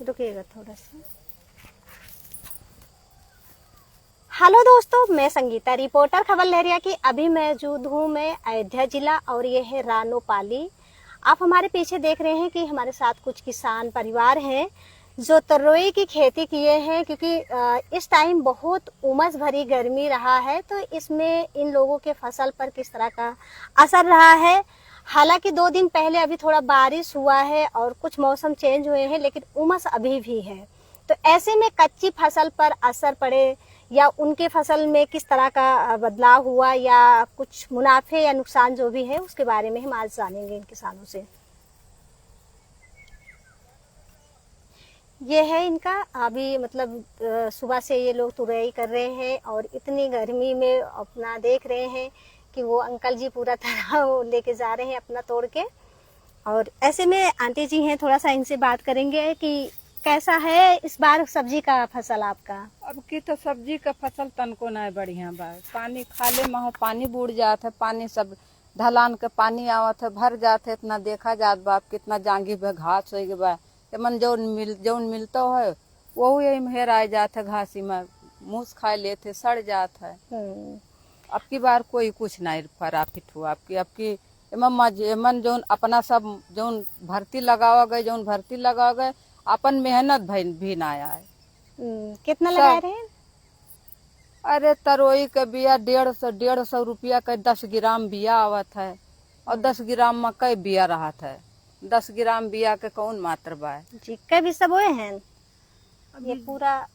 रुकिएगा थोड़ा सा। हेलो दोस्तों, मैं संगीता रिपोर्टर खबर लहरिया की अभी मौजूद हूँ मैं अयोध्या जिला और ये है रानोपाली। आप हमारे पीछे देख रहे हैं कि हमारे साथ कुछ किसान परिवार हैं जो तरोई की खेती किए हैं, क्योंकि इस टाइम बहुत उमस भरी गर्मी रहा है, तो इसमें इन लोगों के फसल पर किस तरह का असर रहा है। हालांकि 2 दिन पहले अभी थोड़ा बारिश हुआ है और कुछ मौसम चेंज हुए हैं, लेकिन उमस अभी भी है। तो ऐसे में कच्ची फसल पर असर पड़े या उनके फसल में किस तरह का बदलाव हुआ या कुछ मुनाफे या नुकसान जो भी है, उसके बारे में हम आज जानेंगे इन किसानों से। ये है इनका अभी मतलब सुबह से ये लोग तुरई कर रहे हैं और इतनी गर्मी में अपना देख रहे हैं कि वो अंकल जी पूरा तरह वो लेके जा रहे हैं अपना तोड़ के। और ऐसे में आंटी जी हैं, थोड़ा सा इनसे बात करेंगे कि कैसा है इस बार सब्जी का फसल आपका। अब की तो सब्जी का फसल तनको नहीं बढ़िया बा। पानी खाले में पानी बूढ़ जात है, पानी सब ढलान के पानी आवत है, भर जात है, इतना देखा जात बा कितना जांगी पे घास हो गए बा। मन जौन मिलता है वो यही हेर आ जात है, घासी में मूस खा लेते सड़ जात है। अब की बार कोई कुछ नहीं प्रॉफिट हुआ। आपकी एमन जौन अपना सब जौन भर्ती लगावा गए अपन मेहनत भी ना आए। कितना लगा रहे हैं? अरे तरोई के बिया 150 रुपया का 10 ग्राम बिया आवत है और 10 ग्राम मकई बिया रहा है। 10 ग्राम बिया के कौन मात्र बा जी। कई बिस्सा बोए हैं ये पूरा,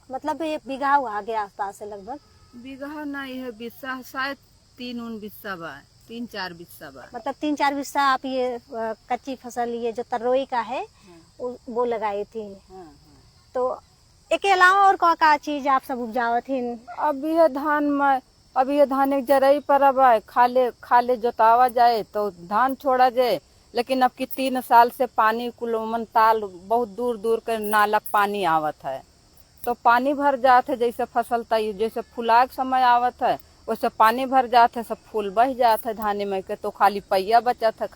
मतलब ये बीघा हुआ गया आसपास से लगभग? बीघा नहीं है, बिस्सा शायद 3-4 बिस्सा बा, 3-4 बिस्सा बा। मतलब 3-4 बिस्सा आप ये कच्ची फसल ये जो तरोई का है वो लगाई थी। तो एक के अलावा और का चीज आप सब उपजावत थी? अब ये धान में अब ये धान एक जरई पर अब खाले जोतावा जाए तो धान छोड़ा जाए। लेकिन अब की 3 साल से पानी कुलमन ताल बहुत दूर दूर के नालक पानी आवत है, तो पानी भर जात है। जैसे फसल तय जैसे फुला के समय आवत है वैसे पानी भर जात है, सब फूल बह जात है धाने में के, तो खाली पैया बचत है,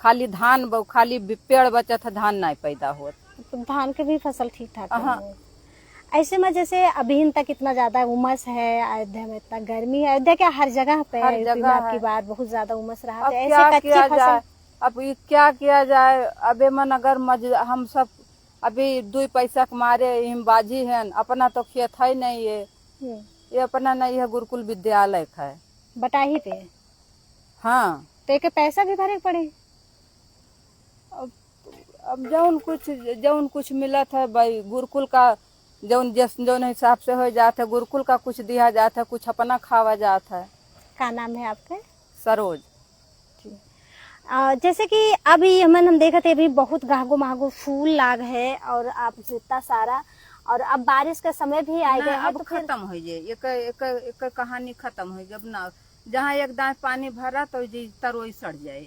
खाली धान खाली पेड़ बचत है, धान नहीं पैदा होत। तो धान के भी फसल ठीक ठाक है। ऐसे में जैसे अभी तक इतना ज्यादा उमस है अयोध्या में, इतना गर्मी है अयोध्या क्या हर जगह पे आपकी बात बहुत ज्यादा उमस रहा है। ऐसे कच्ची फसल अब क्या किया जाए। अबे मन अगर हम सब अभी 2 पैसा के मारे हिमबाजी है, अपना तो खेत है नहीं है, ये अपना नहीं है, गुरुकुल विद्यालय है बटाही पे। हाँ, तो एक पैसा भी भरे पड़े। अब जौन कुछ मिलत है भाई, गुरुकुल का जौन हिसाब से हो जाता है, गुरुकुल का कुछ दिया जाता है, कुछ अपना खावा जाता है। क्या नाम है आपके? सरोज। जैसे कि अभी हम देखते थे अभी बहुत गहगो महगो फूल लाग है और आप इतना सारा, और अब बारिश का समय भी आ गया है, अब तो खत्म हो जाए एक कहानी खत्म हो जब ना, जहाँ एक दांत पानी भरा तो तरोई सड़ जाए।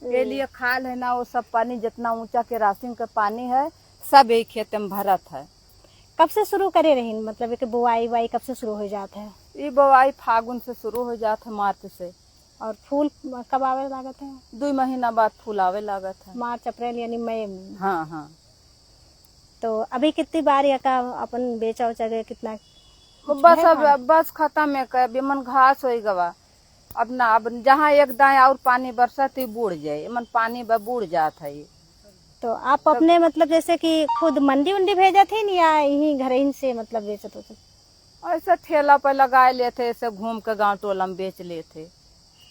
के लिए खाल है ना, वो सब पानी जितना ऊंचा के रासिन का पानी है सब एक खेत में भरत है। कब से शुरू करे रही, मतलब एक बुआई कब से शुरू हो जाता है? ये बुआई फागुन से शुरू हो जाता है, मार्च से। और फूल कब आवे लागत है? 2 महीना बाद फूल आवे लागत है, मार्च अप्रैल यानी मई में। हाँ। तो अभी कितनी बार या का अपन बेचा उचा गया कितना? बस खत्म है कर मन घास हो गवा। अब जहाँ एक दाएं और पानी बरसत ही बूढ़ जाये, मन पानी बूढ़ जात है। तो आप अपने मतलब जैसे कि खुद मंडी उंडी भेजा थे या यही घर से मतलब बेचत होते? ऐसे ठेला पर लगाए लेते, ऐसे घूम के गाँव टोला में बेच लेते।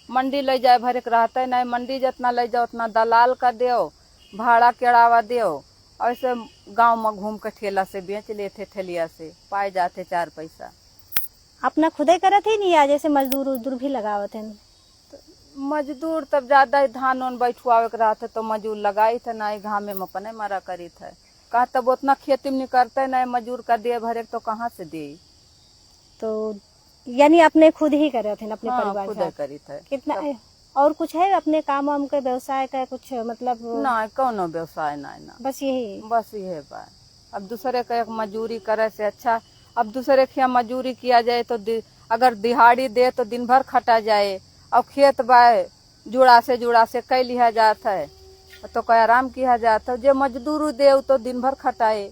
मंडी ले जाए भरे के रहते नहीं, मंडी जितना ले जाओ उतना दलाल का दो, भाड़ा किरावा दो, ऐसे गांव में घूम के ठेला से बेच लेते, ठेलिया से पाए जाते 4 पैसा। अपना खुदे करत ही नहीं या जैसे मजदूर भी लगावत है? मजदूर तब ज्यादा धान उन बैठुआवे के रहते तो मजदूर लगाई थे, नहीं घामे में अपने मरा करी थे। कहा तब उतना खेती में नहीं करते नहीं, मजदूर का दे भरे तो कहाँ से दे। तो यानी अपने खुद ही करे थे अपने परिवार खुद करी थे। कितना और कुछ है अपने काम वाम के व्यवसाय का कुछ मतलब? ना कोनो व्यवसाय नहीं ना, बस यही बा। अब दूसरे का एक मजदूरी करे से अच्छा, अब दूसरे के यहाँ मजदूरी किया जाए तो अगर दिहाड़ी दे तो दिन भर खटा जाए, और खेत बाय जुड़ा से कई लिया जाता है, तो कोई आराम किया जाता, जो मजदूर दे तो दिन भर खटाए।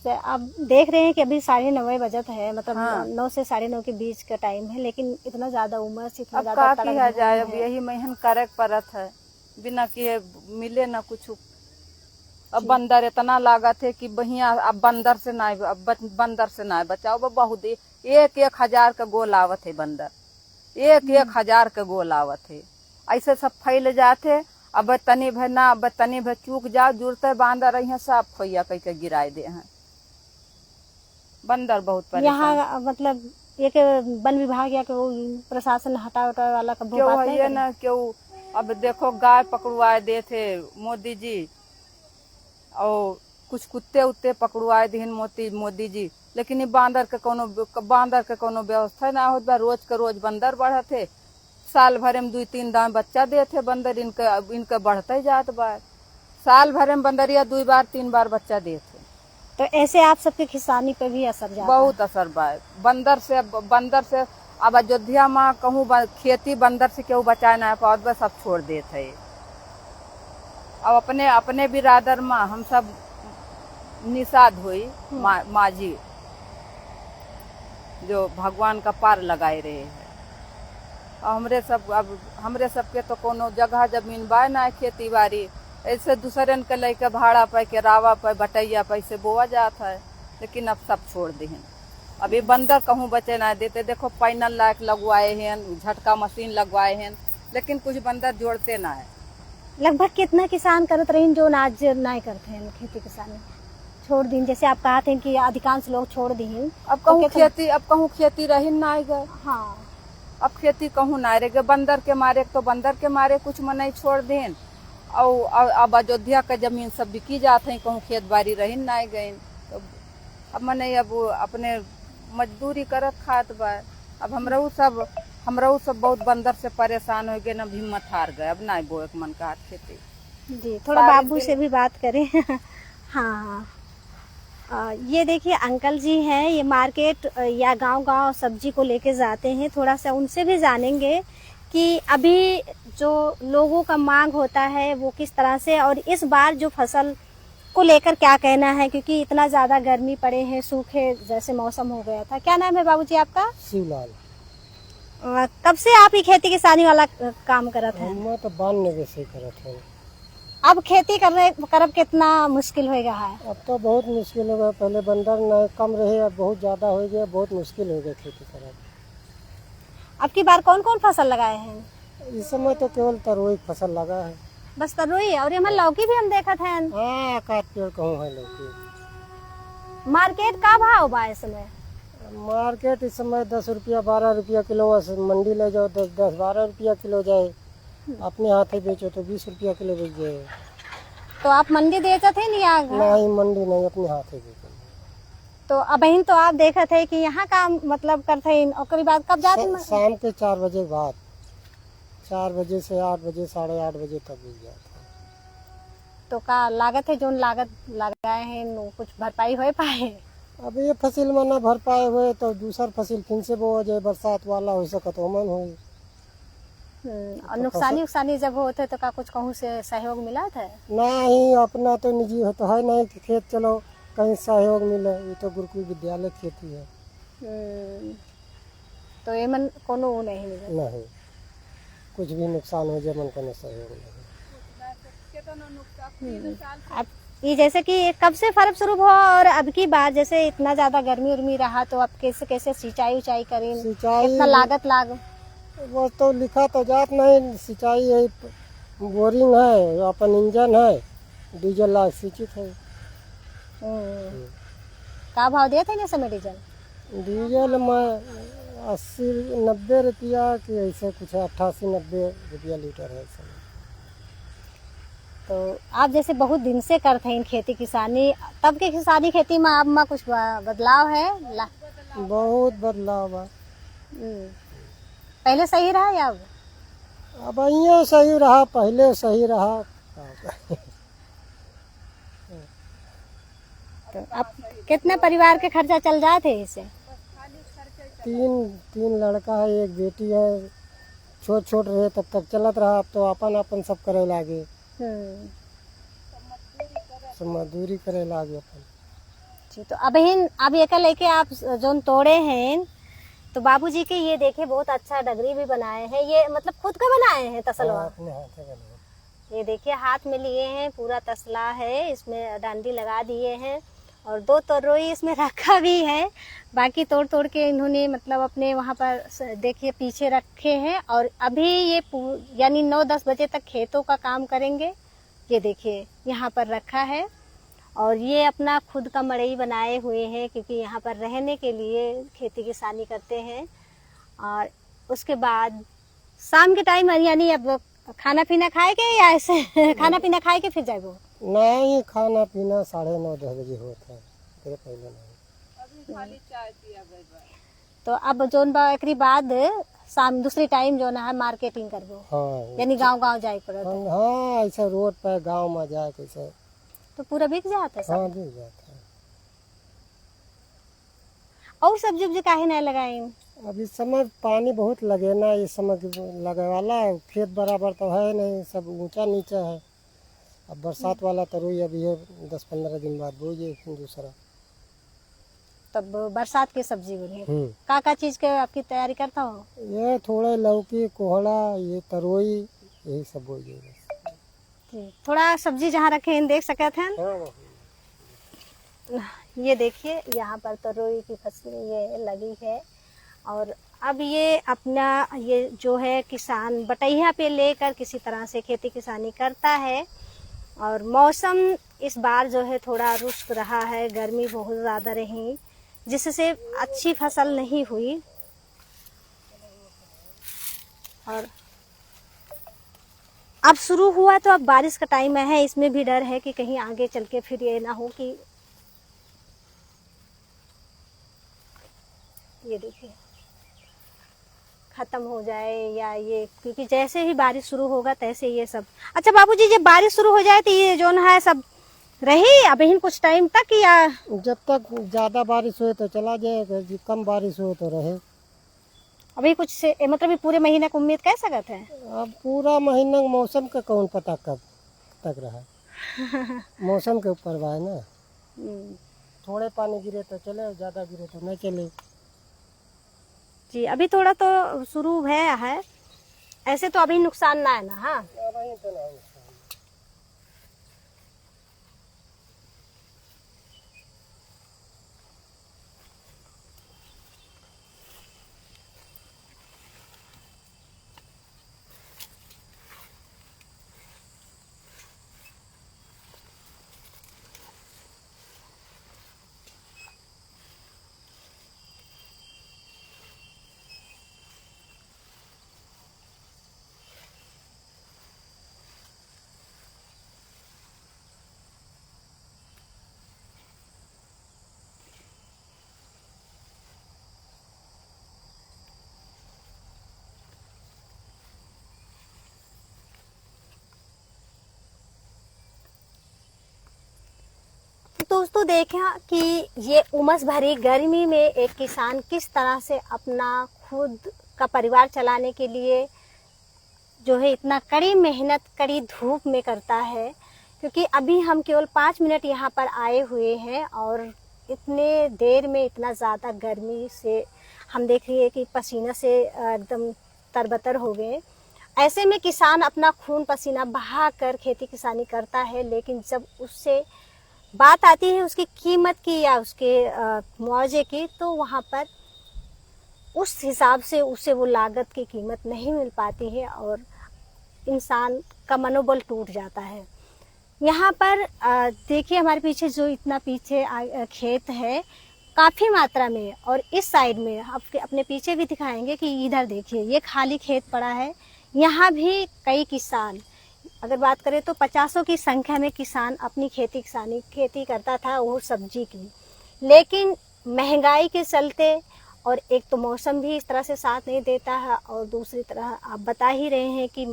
तो अब देख रहे हैं कि अभी 9:30 बजत है, मतलब हाँ। 9 से 9:30 के बीच का टाइम है, लेकिन इतना ज्यादा उमस, इतना अब ज्यादा का कड़क किया धूप जाए, अब है। यही मेहनत करे पड़त है, बिना किए मिले ना कुछ। अब जी। बंदर इतना लागत है कि बढ़िया, अब बंदर से ना, अब बंदर से ना बचाओ। बहुत 1,000 का गोल आवत है बंदर, 1,000 का गोल आवत है। ऐसे सब फैल जाते। अब तनी भर ना, अब तनी भर चूक जाओ, जुड़ते बांदर रही सब खोइया कह के गिराए दे हैं। बंदर बहुत परेशान। यहाँ मतलब एक वन विभाग या वो प्रशासन हटा उटा वाला कभी क्यों बात है नहीं ये करी? ना, क्यों अब देखो गाय पकड़वाए दे थे मोदी जी, और कुछ कुत्ते उत्ते पकड़वाए दिन मोदी जी, लेकिन बांदर के कोनो व्यवस्था ना होत बा। रोज के रोज बंदर बढ़त थे, साल भरे में 2-3 दाम बच्चा दे थे बंदर, इनके बढ़ते जात बा। साल भरे में बंदरिया 2 बार 3 बार बच्चा दे थे। तो ऐसे आप सबके किसानी पे भी असर जाता बहुत असर बा बंदर से। अब अयोध्या में कहूँ खेती बंदर से क्यों बचाए ना पावत बा, सब छोड़ देते है। अब अपने बिरादर में हम सब निषाद हुई माजी, जो भगवान का पार लगाए रहे हैं। हमरे सबके तो कोनो जगह जमीन बा ना है खेती बाड़ी, ऐसे दूसरे के लेके भाड़ा पे के रावा पे बटैया पे से बोआ जाता है, लेकिन अब सब छोड़ दी हैं। अब ये बंदर कहूँ बचे ना देते। देखो पैनल लायक लगवाए हैं, झटका मशीन लगवाए हैं, लेकिन कुछ बंदर जोड़ते ना है। लगभग कितना किसान करत रही जो आज नहीं करते हैं खेती किसानी, छोड़ दी? जैसे आप कहा थे कि अधिकांश लोग छोड़ दी हैं। अब कहूँ खेती रही ना गए। हाँ। अब खेती कहूँ ना रह गए, बंदर के मारे, तो बंदर के मारे कुछ मन नहीं छोड़ देन। और अब अयोध्या का जमीन सब बिकी जाते हैं, कहूँ खेत बाड़ी रही ना गए। तो अब मने अब अपने मजदूरी करत खात बा। अब हमरऊ सब बहुत बंदर से परेशान हो गए, ना हिम्मत हार गए, अब ना बोए के मन का खेती। जी, थोड़ा बाबू से भी बात करें। हाँ। ये देखिए अंकल जी हैं, ये मार्केट या गांव-गांव सब्जी को लेके जाते हैं। थोड़ा सा उनसे भी जानेंगे कि अभी जो लोगों का मांग होता है वो किस तरह से, और इस बार जो फसल को लेकर क्या कहना है, क्योंकि इतना ज्यादा गर्मी पड़े हैं, सूखे जैसे मौसम हो गया था। क्या नाम है बाबूजी आपका? शिवलाल। कब से आप ही खेती किसानी वाला काम करत हैं? मैं तो 92 से करत हूँ। अब खेती करब कितना मुश्किल हो गया है? अब तो बहुत मुश्किल हो गया। पहले बंदर न कम रहे, अब बहुत ज्यादा हो गया, बहुत मुश्किल हो गया खेती करब। अब की बार कौन कौन फसल लगाए हैं? इस समय तो केवल तरोई फसल लगा है। बस तरोई, और ये लौकी भी हम देखत हैं। हाँ, काट पेड़ कहूँ है लौकी। मार्केट का भाव बा इस समय? मार्केट इस समय 10 रुपया 12 रुपया किलो, मंडी ले जाओ 10-12 रुपया किलो जाए, अपने हाथ ही बेचो तो 20 रुपया किलो बेच जाए। तो आप मंडी बेचत हैं या घर? नहीं, मंडी नहीं, अपने हाथ ही बेचो। तो अब तो आप देखत है कि यहाँ का मतलब करते हैं, और बाद कब जाते हैं? शाम के 4 बजे बाद, 4 बजे से 8 बजे 8:30 बजे तक बेच जाता है। तो का लागत है, जो लागत लगाए हैं कुछ भरपाई हो पाए? अब ये फसल में ना भर पाए हुए तो दूसर फसल फिर से बोआ जाए, बरसात वाला हो सके तो मन हो। और नुकसानी जब होते तो का कुछ कहूँ से सहयोग मिला था? नहीं, अपना तो निजी हो तो है नहीं कि खेत चलो कहीं सहयोग मिले। ये तो गुरुकुल विद्यालय खेती है। तो ये मन कोनो नहीं मिला? नहीं, कुछ भी नुकसान हो जाए मन को सहयोग नहीं। अब ये जैसे कि कब से फर्क शुरू हुआ, और अब की बात जैसे इतना ज्यादा गर्मी उर्मी रहा, तो अब कैसे सिंचाई उचाई करें? कितना लागत लाग? वो तो लिखा तो जात नहीं। सिंचाई है, बोरिंग है, अपन इंजन है, डीजल लाग सिंचित है। का भाव दिए थे समय डीजल? डीजल में 80-90 रुपया की ऐसे कुछ 88-90 रुपया लीटर है समय। तो आप जैसे बहुत दिन से करते हैं खेती किसानी, तब के किसानी खेती में अब में कुछ बदलाव है? बहुत बदलाव है। पहले सही रहा या अब ये सही रहा, पहले सही रहा। तो अब कितने परिवार के खर्चा चल जाते हैं इससे? तीन लड़का है, एक बेटी है, छोट छोट रहे तब तक चलत रहा, अब तो अपन अपन सब करे लागे, सब मजदूरी करे लागे अपन। जी, तो अब एक लेके आप जोन तोड़े हैं, तो बाबूजी के ये देखे बहुत अच्छा डगरी भी बनाए हैं, ये मतलब खुद का बनाए हैं तसलवा? हाँ, अपने हाथ से बने। ये देखिए हाथ में लिए हैं, पूरा तसला है, इसमें डांडी लगा दिए हैं और 2 तरोई इसमें रखा भी है। बाकी तोड़ तोड़ के इन्होंने मतलब अपने वहाँ पर देखिए पीछे रखे हैं और अभी ये यानी 9-10 बजे तक खेतों का काम करेंगे। ये देखिए यहाँ पर रखा है और ये अपना खुद का मड़ई बनाए हुए हैं, क्योंकि यहाँ पर रहने के लिए खेती किसानी करते हैं। और उसके बाद शाम के टाइम यानी अब खाना पीना खाएंगे या ऐसे खाना पीना खाए के फिर जाएगो? नहीं, खाना पीना 9:30-10 बजे होता है, फिर पहले नहीं। अभी खाली चाय पिया गई बा। तो अब जोन बा एकरी बाद शाम दूसरी टाइम जो है मार्केटिंग करबो, हाँ, यानी गांव जाए पड़त? हाँ, ऐसा रोड पर गांव में जाए कैसे, तो पूरा बिक जाता है सब? हाँ बिक जाता है। और सब्जी उब्जी काहे नहीं लगाई? अब इस समय पानी बहुत लगे ना, इस समय लगे वाला खेत बराबर तो है नहीं, सब ऊंचा नीचा है। अब बरसात वाला तो रुई अभी है, 10-15 दिन बाद बोइए फिर दूसरा। तब बरसात की सब्जी बोलिए का चीज के आपकी तैयारी करता हो? ये थोड़े लौकी, कोहड़ा, ये तरोई, यही सब बोइए। थोड़ा सब्जी जहाँ रखे हैं देख सकते हैं। हाँ, ये देखिए यहाँ पर तरोई की फसल ये लगी है और अब ये अपना ये जो है किसान बटैया पे लेकर किसी तरह से खेती किसानी करता है। और मौसम इस बार जो है थोड़ा रुष्ट रहा है, गर्मी बहुत ज़्यादा रही जिससे अच्छी फसल नहीं हुई। और अब शुरू हुआ तो अब बारिश का टाइम है, इसमें भी डर है कि कहीं आगे चल के फिर ये ना हो कि ये देखिए खत्म हो जाए या ये, क्योंकि जैसे ही बारिश शुरू होगा तैसे ये सब। अच्छा बाबूजी, जब बारिश शुरू हो जाए तो ये जो है सब रही अभी कुछ टाइम तक, या जब तक ज्यादा बारिश हो तो चला जाएगा, जब कम बारिश हो तो रहे। अभी कुछ से मतलब पूरे महीने की उम्मीद कर सकते हैं? अब पूरा महीना मौसम का कौन पता कब तक रहा मौसम के ऊपर बा है ना। थोड़े पानी गिरे तो चले, ज्यादा गिरे तो नहीं चले। जी, अभी थोड़ा तो शुरू है, ऐसे तो अभी नुकसान ना है ना? हाँ, अभी तो नहीं। दोस्तों देखा कि ये उमस भरी गर्मी में एक किसान किस तरह से अपना खुद का परिवार चलाने के लिए जो है इतना कड़ी मेहनत कड़ी धूप में करता है। क्योंकि अभी हम केवल 5 मिनट यहाँ पर आए हुए हैं और इतने देर में इतना ज़्यादा गर्मी से हम देख रही है कि पसीना से एकदम तरबतर हो गए। ऐसे में किसान अपना खून पसीना बहा कर खेती किसानी करता है, लेकिन जब उससे बात आती है उसकी कीमत की या उसके मुआवजे की, तो वहाँ पर उस हिसाब से उसे वो लागत की कीमत नहीं मिल पाती है और इंसान का मनोबल टूट जाता है। यहाँ पर देखिए हमारे पीछे जो इतना पीछे खेत है काफ़ी मात्रा में, और इस साइड में आपके अपने पीछे भी दिखाएंगे कि इधर देखिए ये खाली खेत पड़ा है। यहाँ भी कई किसान, अगर बात करें तो 50 की संख्या में किसान अपनी खेती करता था, वो सब्जी की। लेकिन महंगाई के चलते और एक तो मौसम भी इस तरह से साथ नहीं देता है, और दूसरी तरह आप बता ही रहे हैं कि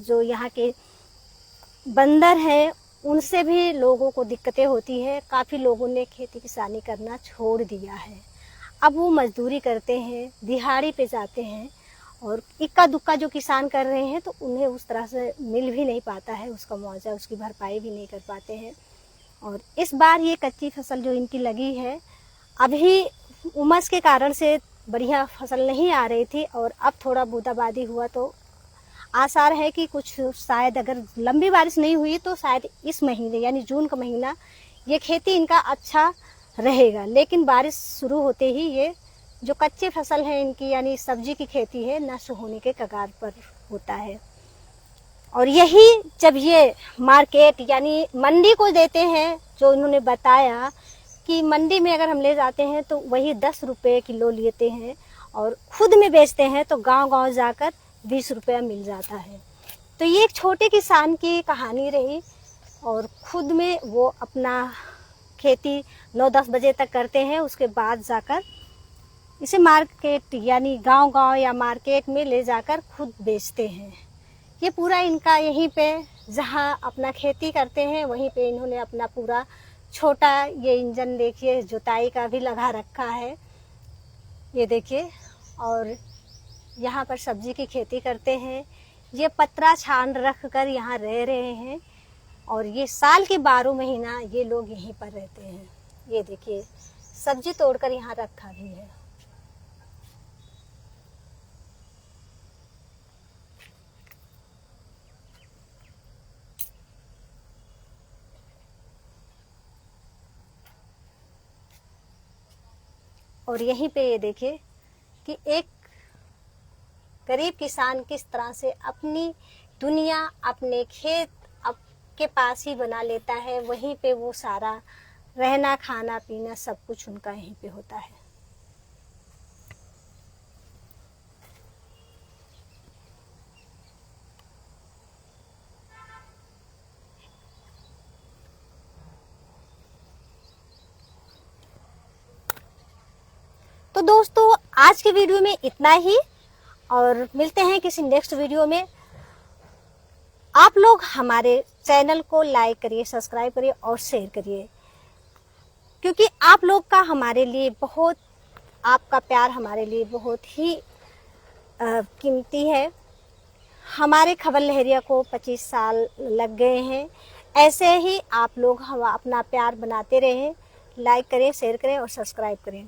जो यहाँ के बंदर हैं उनसे भी लोगों को दिक्कतें होती है। काफ़ी लोगों ने खेती किसानी करना छोड़ दिया है, अब वो मजदूरी करते हैं, दिहाड़ी पे जाते हैं और इक्का दुक्का जो किसान कर रहे हैं तो उन्हें उस तरह से मिल भी नहीं पाता है, उसका मुआवजा, उसकी भरपाई भी नहीं कर पाते हैं। और इस बार ये कच्ची फसल जो इनकी लगी है, अभी उमस के कारण से बढ़िया फसल नहीं आ रही थी और अब थोड़ा बूंदाबांदी हुआ तो आसार है कि कुछ शायद अगर लंबी बारिश नहीं हुई तो शायद इस महीने यानी जून का महीना ये खेती इनका अच्छा रहेगा। लेकिन बारिश शुरू होते ही ये जो कच्ची फसल है इनकी यानी सब्जी की खेती है, नष्ट होने के कगार पर होता है। और यही जब ये मार्केट यानी मंडी को देते हैं, जो इन्होंने बताया कि मंडी में अगर हम ले जाते हैं तो वही 10 रुपये किलो लेते हैं और खुद में बेचते हैं तो गांव-गांव जाकर 20 रुपया मिल जाता है। तो ये एक छोटे किसान की कहानी रही और खुद में वो अपना खेती 9-10 बजे तक करते हैं, उसके बाद जाकर इसे मार्केट यानी गांव-गांव या मार्केट में ले जाकर खुद बेचते हैं। ये पूरा इनका यहीं पे जहां अपना खेती करते हैं वहीं पे इन्होंने अपना पूरा छोटा ये इंजन देखिए जुताई का भी लगा रखा है, ये देखिए। और यहाँ पर सब्जी की खेती करते हैं। ये पतरा छान रख कर यहाँ रह रहे हैं और ये साल के 12 महीना ये लोग यहीं पर रहते हैं। ये देखिए सब्जी तोड़कर यहाँ रखा भी है। और यहीं पे ये देखिए कि एक गरीब किसान किस तरह से अपनी दुनिया अपने खेत के पास ही बना लेता है, वहीं पे वो सारा रहना खाना पीना सब कुछ उनका यहीं पे होता है। तो दोस्तों आज के वीडियो में इतना ही और मिलते हैं किसी नेक्स्ट वीडियो में। आप लोग हमारे चैनल को लाइक करिए, सब्सक्राइब करिए और शेयर करिए, क्योंकि आप लोग का हमारे लिए बहुत, आपका प्यार हमारे लिए बहुत ही कीमती है। हमारे खबर लहरिया को 25 साल लग गए हैं। ऐसे ही आप लोग हम अपना प्यार बनाते रहें। लाइक करें, शेयर करें और सब्सक्राइब करें।